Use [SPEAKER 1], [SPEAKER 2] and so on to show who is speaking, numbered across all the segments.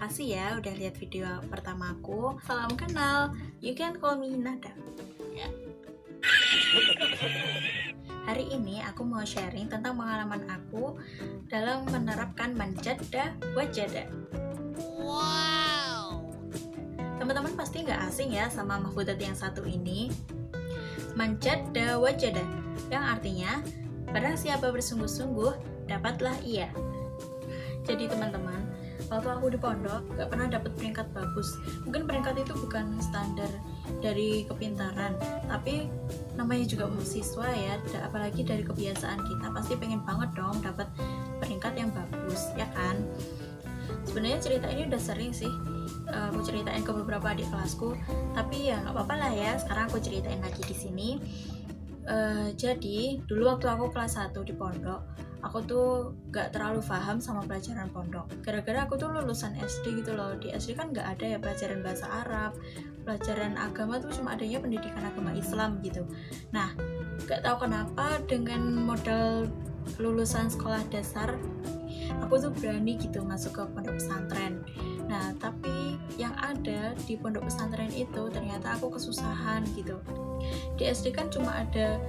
[SPEAKER 1] Makasih ya udah lihat video pertama aku. Salam kenal, you can call me Nada ya. Hari ini aku mau sharing tentang pengalaman aku dalam menerapkan manjada wajada.
[SPEAKER 2] Wow.
[SPEAKER 1] Teman-teman pasti nggak asing ya sama mahfudzat yang satu ini. Manjada wajada, yang artinya barang siapa bersungguh-sungguh dapatlah ia. Jadi teman-teman, waktu aku di pondok gak pernah dapat peringkat bagus. Mungkin peringkat itu bukan standar dari kepintaran, tapi namanya juga mahasiswa ya, apalagi dari kebiasaan kita pasti pengen banget dong dapat peringkat yang bagus, ya kan? Sebenarnya cerita ini udah sering sih aku ceritain ke beberapa adik kelasku, tapi ya nggak apa-apa lah ya, sekarang aku ceritain lagi di sini. Jadi dulu waktu aku kelas 1 di pondok, aku tuh gak terlalu paham sama pelajaran pondok. Gara-gara aku tuh lulusan SD gitu loh. Di SD kan gak ada ya pelajaran bahasa Arab, pelajaran agama tuh cuma adanya pendidikan agama Islam gitu. Nah, gak tahu kenapa dengan modal lulusan sekolah dasar, aku tuh berani gitu masuk ke pondok pesantren. Nah, tapi yang ada di pondok pesantren itu ternyata aku kesusahan gitu. Di SD kan cuma ada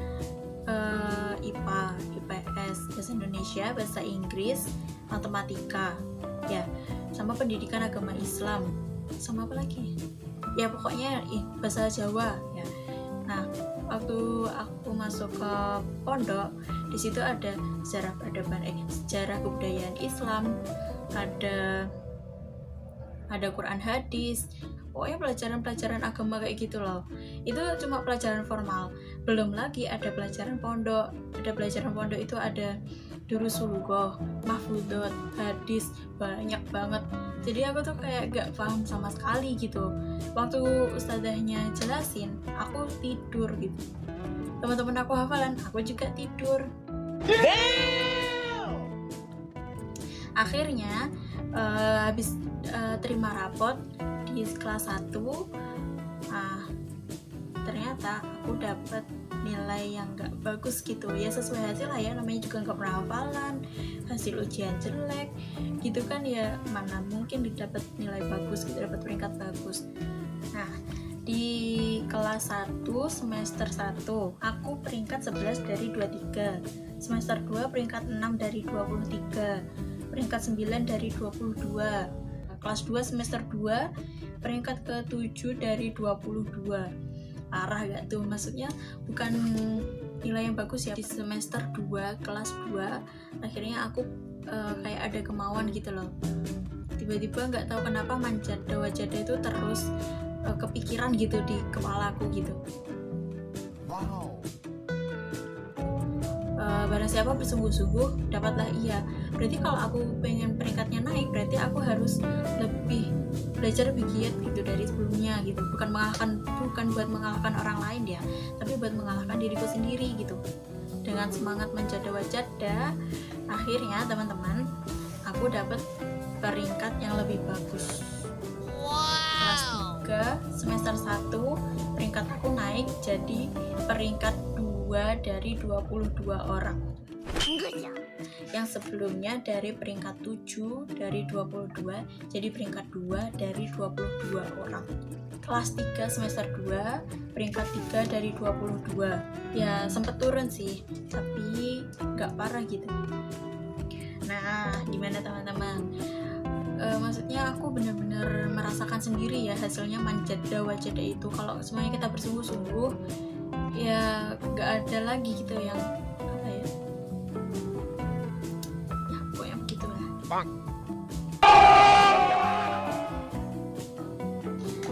[SPEAKER 1] IPA, IPS, bahasa Indonesia, bahasa Inggris, matematika, ya, sama pendidikan agama Islam, sama apa lagi? Ya pokoknya bahasa Jawa, ya. Nah, waktu aku masuk ke pondok, di situ ada sejarah peradaban, sejarah kebudayaan Islam, ada Quran hadis, pokoknya pelajaran-pelajaran agama kayak gitu loh. Itu cuma pelajaran formal, belum lagi ada pelajaran pondok. Ada pelajaran pondok itu ada durusulughoh, mahfudzat, hadis, banyak banget. Jadi aku tuh kayak gak paham sama sekali gitu. Waktu ustadzahnya jelasin, aku tidur gitu. Teman-teman aku hafalan, aku juga tidur. Akhirnya habis terima rapot di kelas 1, ternyata aku dapat nilai yang gak bagus gitu ya, sesuai hasil lah ya, namanya juga gak pernah hafalan, hasil ujian jelek gitu kan ya, mana mungkin didapat nilai bagus gitu, dapat peringkat bagus. Nah, di kelas 1 semester 1 aku peringkat 11 dari 23, semester 2 peringkat 6 dari 23, peringkat 9 dari 22, kelas 2 semester 2 peringkat ke-7 dari 22. Parah gak tuh? Maksudnya bukan nilai yang bagus ya. Di semester 2 kelas 2 akhirnya aku kayak ada kemauan gitu loh. Tiba-tiba gak tahu kenapa manjada wajada itu terus kepikiran gitu di kepala aku gitu.
[SPEAKER 2] Wow.
[SPEAKER 1] Barang siapa bersungguh-sungguh dapatlah ia. Berarti kalau aku pengen peringkatnya naik, berarti aku harus lebih belajar lebih giat gitu dari sebelumnya gitu. Bukan buat mengalahkan orang lain ya, tapi buat mengalahkan diriku sendiri gitu. Dengan semangat manjada wajada, akhirnya teman-teman, aku dapat peringkat yang lebih bagus. Kelas 3 semester 1 peringkat aku naik jadi peringkat 2 dari 22 orang. Yang sebelumnya dari peringkat 7 dari 22 jadi peringkat 2 dari 22 orang. Kelas 3 semester 2 peringkat 3 dari 22. Ya sempet turun sih, tapi gak parah gitu. Nah, gimana teman-teman? Maksudnya aku benar-benar merasakan sendiri ya hasilnya manjada wajada itu. Kalau semuanya kita bersungguh-sungguh, ya gak ada lagi gitu yang apa ya, pokoknya begitulah.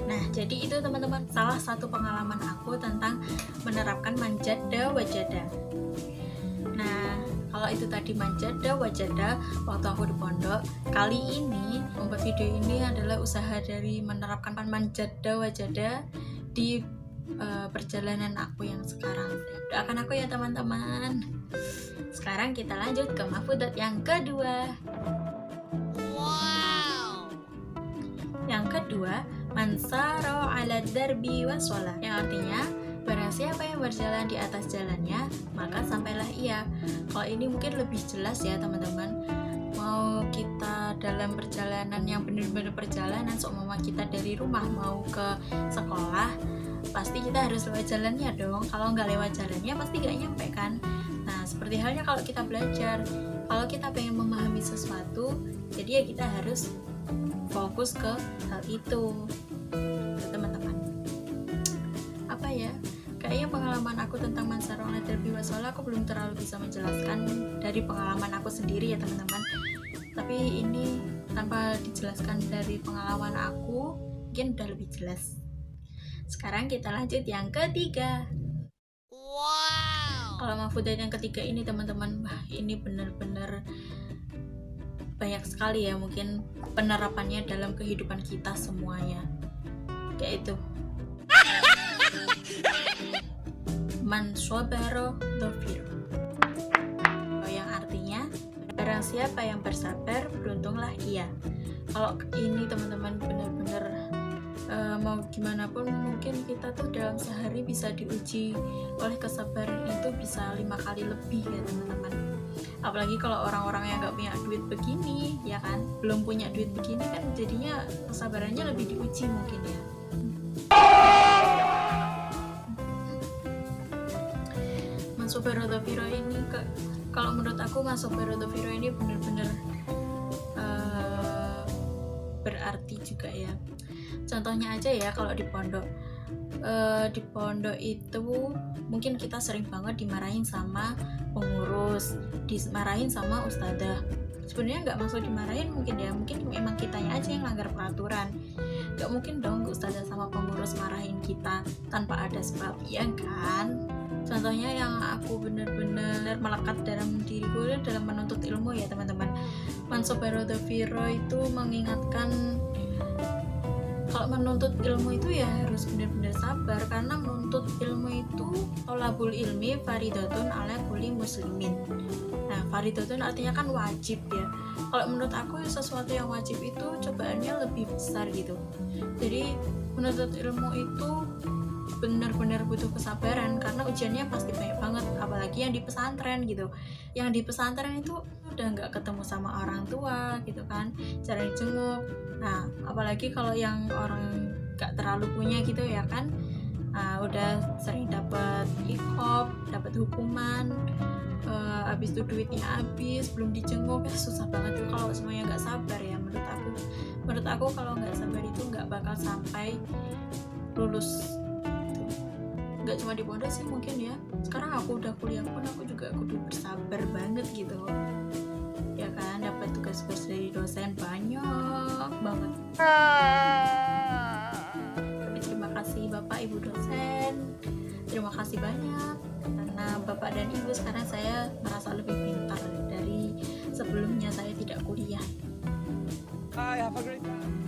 [SPEAKER 1] Nah, jadi itu teman-teman salah satu pengalaman aku tentang menerapkan manjada wajada. Nah, kalau itu tadi manjada wajada waktu aku di pondok, kali ini membuat video ini adalah usaha dari menerapkan manjada wajada di perjalanan aku yang sekarang. Doakan aku ya teman-teman. Sekarang kita lanjut ke mahfudzat yang kedua.
[SPEAKER 2] Wow.
[SPEAKER 1] Yang kedua, mansaro ala darbi wasola, yang artinya barang siapa yang berjalan di atas jalannya maka sampailah ia. Kalau ini mungkin lebih jelas ya teman-teman. mau kita dalam perjalanan yang benar-benar perjalanan, seumpama kita dari rumah mau ke sekolah, pasti kita harus lewat jalannya dong. Kalau nggak lewat jalannya pasti nggak nyampe kan. Nah seperti halnya kalau kita belajar, kalau kita pengen memahami sesuatu, jadi ya kita harus fokus ke hal itu, teman-teman. Apa ya, kayaknya pengalaman aku tentang man sarong letter biwa soalnya aku belum terlalu bisa menjelaskan dari pengalaman aku sendiri ya teman-teman. Tapi ini tanpa dijelaskan dari pengalaman aku mungkin udah lebih jelas. Sekarang kita lanjut yang ketiga.
[SPEAKER 3] Wow.
[SPEAKER 1] Kalau mahfudzat yang ketiga ini teman-teman, ini benar-benar banyak sekali ya mungkin penerapannya dalam kehidupan kita semuanya. Kayak itu. Man sobaro dhofiro, yang artinya barang siapa yang bersabar beruntunglah ia. Kalau ini teman-teman benar-benar mau gimana pun mungkin kita tuh dalam sehari bisa diuji oleh kesabaran itu bisa 5 kali lebih ya teman-teman. Apalagi kalau orang-orang yang nggak punya duit begini ya kan, belum punya duit begini kan, jadinya kesabarannya lebih diuji mungkin ya. Mansobaro dhofiro ini kalau menurut aku Mansobaro dhofiro ini benar-benar berarti juga ya. Contohnya aja ya, kalau di pondok itu mungkin kita sering banget dimarahin sama pengurus, dimarahin sama ustadzah. Sebenarnya nggak maksud dimarahin mungkin ya, mungkin memang kitanya aja yang langgar peraturan. Nggak mungkin dong ustadzah sama pengurus marahin kita tanpa ada sebab, ya kan? Contohnya yang aku benar-benar melekat dalam diriku dalam menuntut ilmu ya teman-teman. Mansobaro dhofiro itu mengingatkan kalau menuntut ilmu itu ya harus benar-benar sabar, karena menuntut ilmu itu tolabul ilmi faridatun ala kulli muslimin. Nah, faridatun artinya kan wajib ya. Kalau menurut aku sesuatu yang wajib itu cobaannya lebih besar gitu. Jadi menuntut ilmu itu benar-benar butuh kesabaran karena ujiannya pasti banyak banget, apalagi yang di pesantren gitu. Yang di pesantren itu udah nggak ketemu sama orang tua gitu kan, jarang jenguk. Nah apalagi kalau yang orang nggak terlalu punya gitu ya kan, udah sering dapat iqab, dapat hukuman, habis itu duitnya habis, belum dijenguk, ya susah banget tuh kalau semuanya nggak sabar ya. Menurut aku kalau nggak sabar itu nggak bakal sampai lulus. Nggak cuma di pondok sih mungkin ya, sekarang aku udah kuliah pun aku juga kudu bersabar banget gitu ya kan. Dapat tugas-tugas dari dosen banyak banget, tapi terima kasih bapak ibu dosen, terima kasih banyak, karena bapak dan ibu sekarang saya merasa lebih pintar dari sebelumnya saya tidak kuliah.
[SPEAKER 2] Bye, have a great time.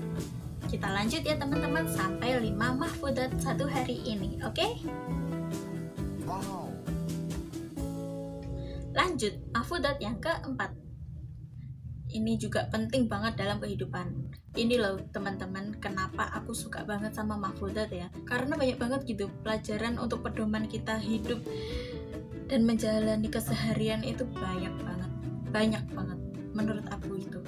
[SPEAKER 1] Kita lanjut ya teman-teman sampai 5 mahfudzat satu hari ini, oke?
[SPEAKER 2] Wow.
[SPEAKER 1] Lanjut, mahfudzat yang keempat. Ini juga penting banget dalam kehidupan. Ini loh teman-teman, kenapa aku suka banget sama mahfudzat ya. Karena banyak banget gitu pelajaran untuk pedoman kita hidup dan menjalani keseharian itu banyak banget menurut aku itu.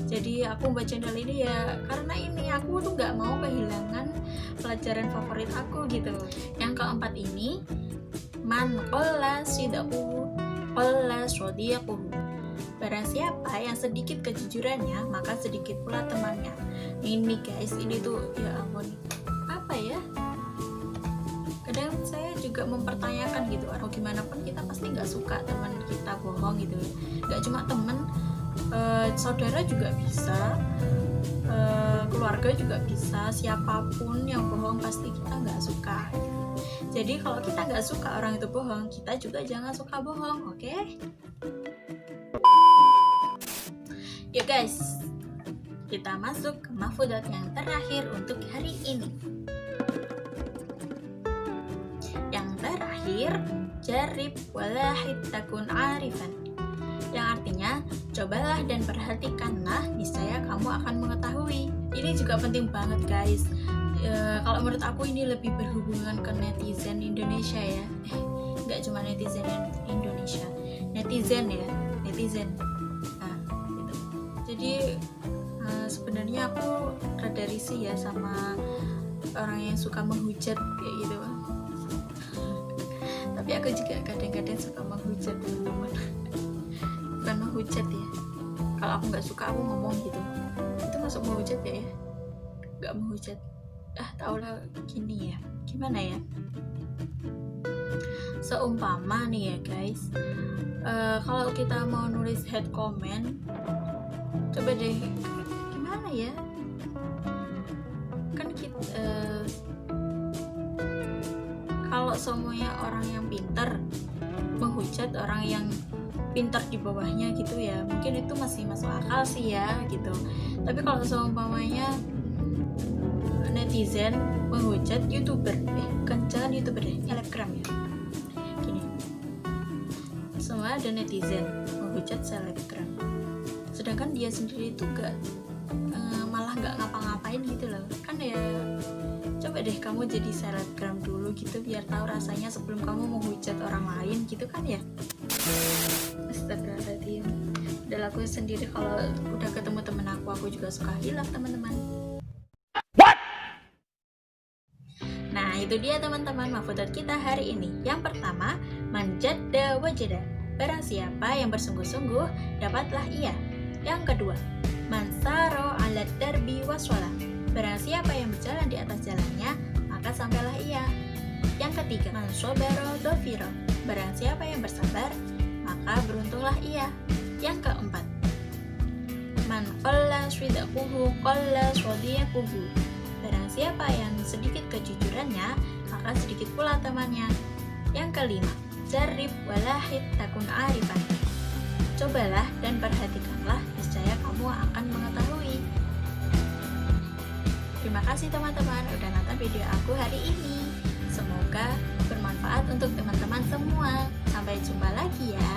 [SPEAKER 1] Jadi aku membaca channel ini ya karena ini aku tuh gak mau kehilangan pelajaran favorit aku gitu. Yang keempat ini, man qalla sidquhu qalla shadiquhu. Barang siapa yang sedikit kejujurannya, maka sedikit pula temannya. Ini guys, ini tuh ya ampun, apa ya? Kadang saya juga mempertanyakan gitu, atau gimana pun kita pasti nggak suka teman kita bohong gitu. Nggak cuma teman, saudara juga bisa, keluarga juga bisa, siapapun yang bohong pasti kita nggak suka gitu. Jadi kalau kita nggak suka orang itu bohong, kita juga jangan suka bohong, oke? Yuk guys, kita masuk ke mahfudzat yang terakhir untuk hari ini. Yang terakhir, jarib walahid takun arifan, yang artinya cobalah dan perhatikanlah, niscaya kamu akan mengetahui. Ini juga penting banget guys. Kalau menurut aku ini lebih berhubungan ke netizen Indonesia ya. Nggak cuma netizen Indonesia, netizen ya, netizen. Nah, gitu. Jadi sebenarnya aku rada risih ya sama orang yang suka menghujat kayak gitu. Tapi aku juga kadang-kadang suka menghujat teman-teman. Bukan menghujat ya, kalau aku nggak suka aku ngomong gitu, itu masuk menghujat ya? Nggak menghujat, tau lah. Gini ya, gimana ya, seumpama nih ya guys, kalau kita mau nulis head comment, coba deh, gimana ya, kan kita kalau semuanya orang yang pintar menghujat orang yang pintar di bawahnya gitu ya, mungkin itu masih masuk akal sih ya gitu. Tapi kalau seumpamanya netizen menghujat youtuber, jangan youtuber deh, selebgram ya, gini, semua ada netizen menghujat selebgram, sedangkan dia sendiri itu malah nggak ngapa-ngapain gitu loh kan ya. Coba deh kamu jadi selebgram dulu gitu, biar tahu rasanya sebelum kamu menghujat orang lain gitu kan ya. Astagfirullahaladzim. Dan aku sendiri kalau udah ketemu temen aku juga suka hilaf teman-teman. Nah itu dia teman-teman mafudat kita hari ini. Yang pertama, manjadda wajada, barang siapa yang bersungguh-sungguh dapatlah ia. Yang kedua, mansaro alat darbi waswala, barang siapa yang berjalan di atas jalannya maka sampailah ia. Yang ketiga, mansobaro dofiro, barang siapa yang bersabar maka beruntunglah ia. Yang keempat, man qalla shridaquhu qalla shodiyaquhu, barang siapa yang sedikit kejujurannya maka sedikit pula temannya. Yang kelima, jarib walahid takun arifan, cobalah dan perhatikanlah, niscaya kamu akan mengetahui. Terima kasih teman-teman udah nonton video aku hari ini. Semoga bermanfaat untuk teman-teman semua. Sampai jumpa lagi ya.